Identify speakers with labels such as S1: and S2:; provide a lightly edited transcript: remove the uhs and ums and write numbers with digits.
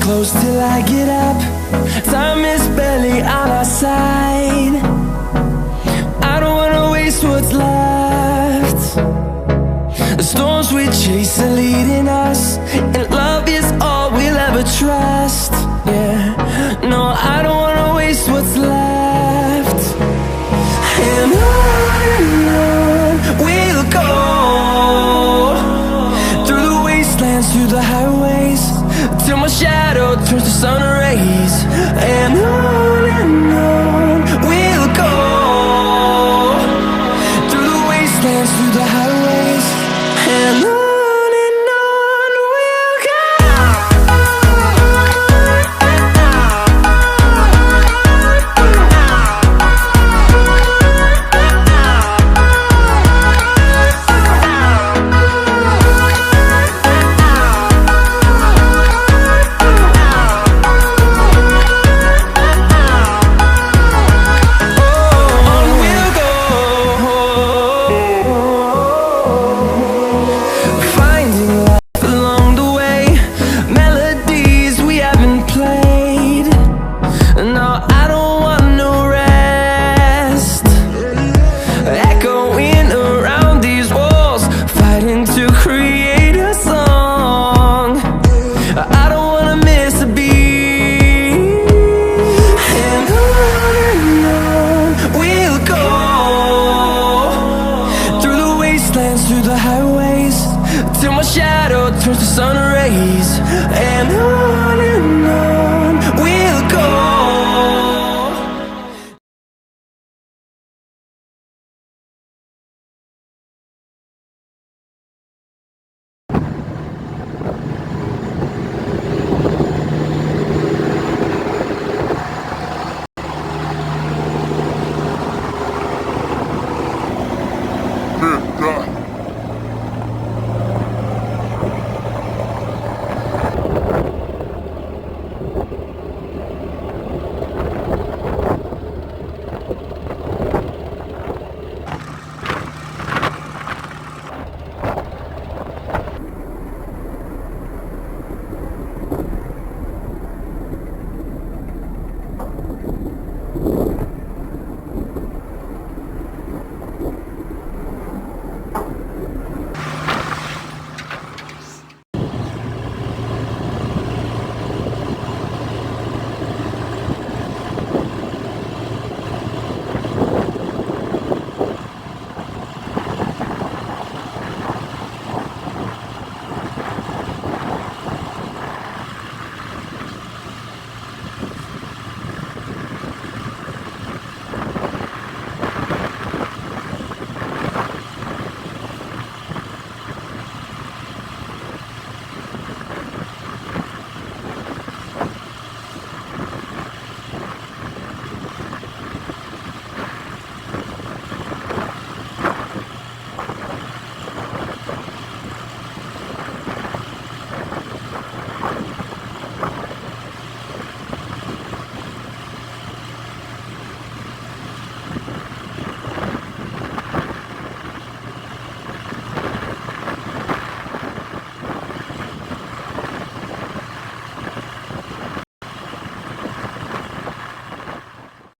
S1: close till I get up. Time is barely on our side. I don't wanna waste what's left. The storms we chase are leading us, and love is all we'll ever trust. Yeah, no, I don't wanna waste what's left. And on we'll go, through the wastelands, through the highways, till my shadow turns to sun rays. And on we'll go, through the wastelands, through the highways, and on we'll go. Through the highways, till my shadow turns to sun rays.